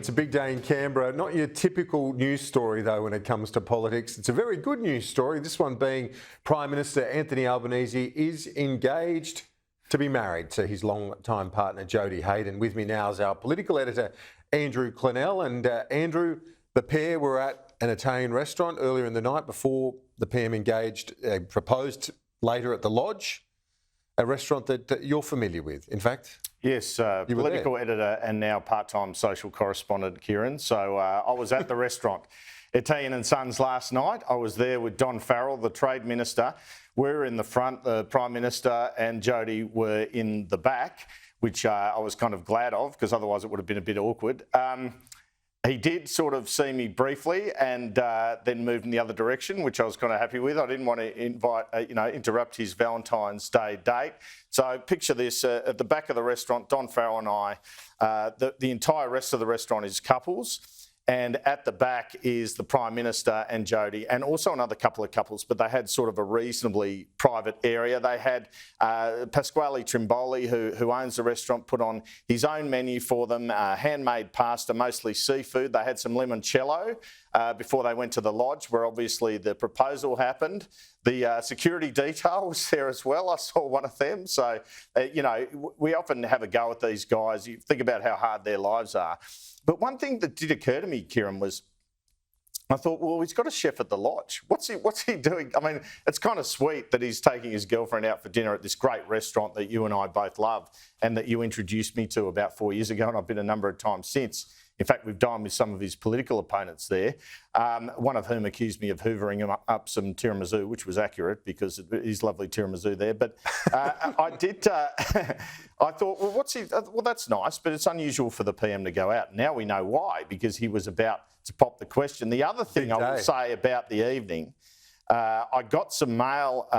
It's a big day in Canberra. Not your typical news story, though, when it comes to politics. It's a very good news story, this one being Prime Minister Anthony Albanese is engaged to be married to his long-time partner, Jodie Haydon. With me now is our political editor, Andrew Clennell. And Andrew, the pair were at an Italian restaurant earlier in the night before the PM engaged, proposed later at the Lodge, a restaurant that you're familiar with, in fact. Yes, political editor and now part-time social correspondent, Kieran. So I was at the restaurant, Italian and Sons, last night. I was there with Don Farrell, the Trade Minister. We're in the front, the Prime Minister and Jodie were in the back, which I was kind of glad of, because otherwise it would have been a bit awkward. He did sort of see me briefly and then moved in the other direction, which I was kind of happy with. I didn't want to interrupt his Valentine's Day date. So picture this, at the back of the restaurant, Don Farrell and I, the entire rest of the restaurant is couples. And at the back is the Prime Minister and Jodie, and also another couple of couples, but they had sort of a reasonably private area. They had Pasquale Trimboli, who owns the restaurant, put on his own menu for them, handmade pasta, mostly seafood. They had some limoncello before they went to the Lodge, where obviously the proposal happened. The security detail was there as well. I saw one of them. So, we often have a go at these guys. You think about how hard their lives are. But one thing that did occur to me, Kieran, was I thought, well, he's got a chef at the Lodge. What's he doing? I mean, it's kind of sweet that he's taking his girlfriend out for dinner at this great restaurant that you and I both love and that you introduced me to about 4 years ago, and I've been a number of times since. In fact, we've dined with some of his political opponents there, one of whom accused me of hoovering him up some tiramisu, which was accurate because it is lovely tiramisu there. But I thought, well, that's nice, but it's unusual for the PM to go out. Now we know why, because he was about to pop the question. The other thing I will say about the evening, I got some mail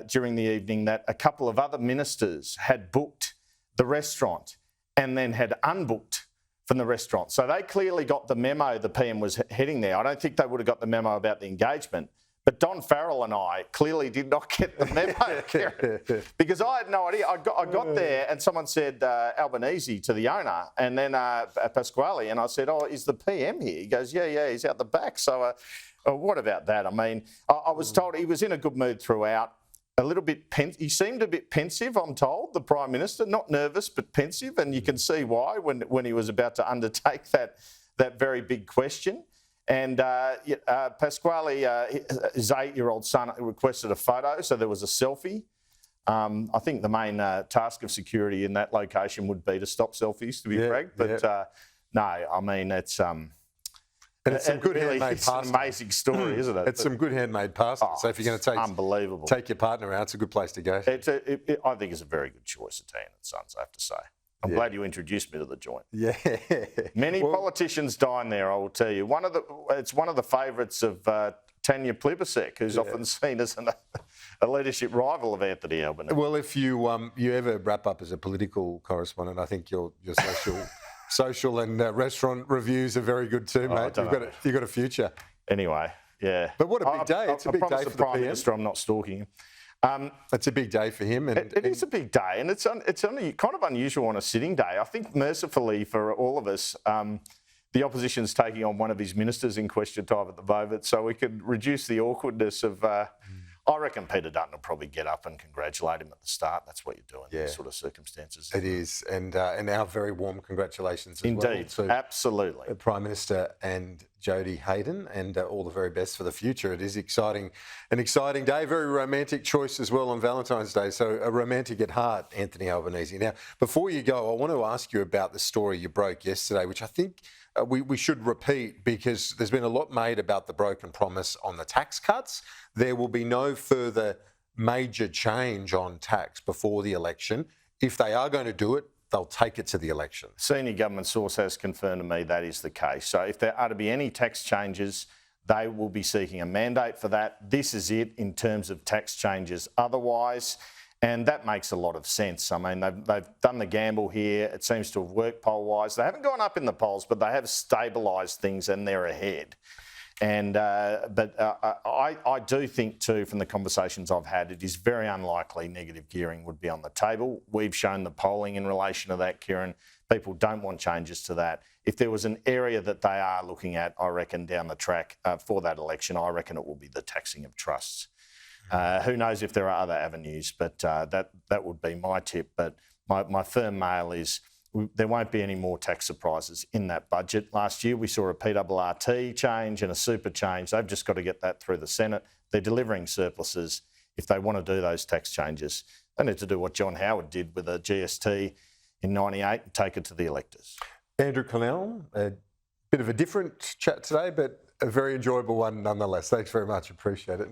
during the evening that a couple of other ministers had booked the restaurant and then had unbooked from the restaurant. So they clearly got the memo the PM was heading there. I don't think they would have got the memo about the engagement. But Don Farrell and I clearly did not get the memo, because I had no idea. I got there and someone said Albanese to the owner, and then Pasquale, and I said, oh, is the PM here? He goes, yeah, he's out the back. So what about that? I mean, I was told he was in a good mood throughout. A little bit he seemed a bit pensive, I'm told, the Prime Minister, not nervous but pensive, and you can see why when he was about to undertake that very big question. And Pasquale, his 8-year-old son, requested a photo, so there was a selfie. I think the main task of security in that location would be to stop selfies, to be frank. But no, I mean, it's... And it's some good handmade pasta. It's an amazing story, isn't it? It's some good handmade pasta. So if you're going to take your partner out, it's a good place to go. I think it's a very good choice, Italian and Sons, I have to say. I'm glad you introduced me to the joint. Yeah. Many politicians dine there, I will tell you. It's one of the favourites of Tanya Plibersek, who's often seen as a leadership rival of Anthony Albanese. Well, if you ever wrap up as a political correspondent, I think your social and restaurant reviews are very good too, mate. You've got a future. Anyway, yeah. But what a big day. It's a big day for the Prime Minister I'm not stalking him. It's a big day for him. It is a big day, and it's only kind of unusual on a sitting day. I think mercifully for all of us, the opposition's taking on one of his ministers in question time at the moment, so we could reduce the awkwardness of... I reckon Peter Dutton will probably get up and congratulate him at the start. That's what you do in these sort of circumstances. It is, and our very warm congratulations as well. Indeed, absolutely. Prime Minister and Jodie Haydon, and all the very best for the future. It is an exciting day, very romantic choice as well on Valentine's Day, so a romantic at heart, Anthony Albanese. Now, before you go, I want to ask you about the story you broke yesterday, which I think we should repeat, because there's been a lot made about the broken promise on the tax cuts. There will be no further major change on tax before the election. If they are going to do it, they'll take it to the election. Senior government source has confirmed to me that is the case. So if there are to be any tax changes, they will be seeking a mandate for that. This is it in terms of tax changes otherwise. And that makes a lot of sense. I mean, they've done the gamble here. It seems to have worked poll-wise. They haven't gone up in the polls, but they have stabilised things and they're ahead. And I do think too, from the conversations I've had, it is very unlikely negative gearing would be on the table. We've shown the polling in relation to that, Kieran. People don't want changes to that. if there was an area that they are looking at, I reckon down the track for that election, I reckon it will be the taxing of trusts. Who knows if there are other avenues, but that would be my tip. But my firm mail is there won't be any more tax surprises in that budget. Last year we saw a PRRT change and a super change. They've just got to get that through the Senate. They're delivering surpluses. If they want to do those tax changes, they need to do what John Howard did with a GST in '98 and take it to the electors. Andrew Clennell, a bit of a different chat today, but a very enjoyable one nonetheless. Thanks very much. Appreciate it.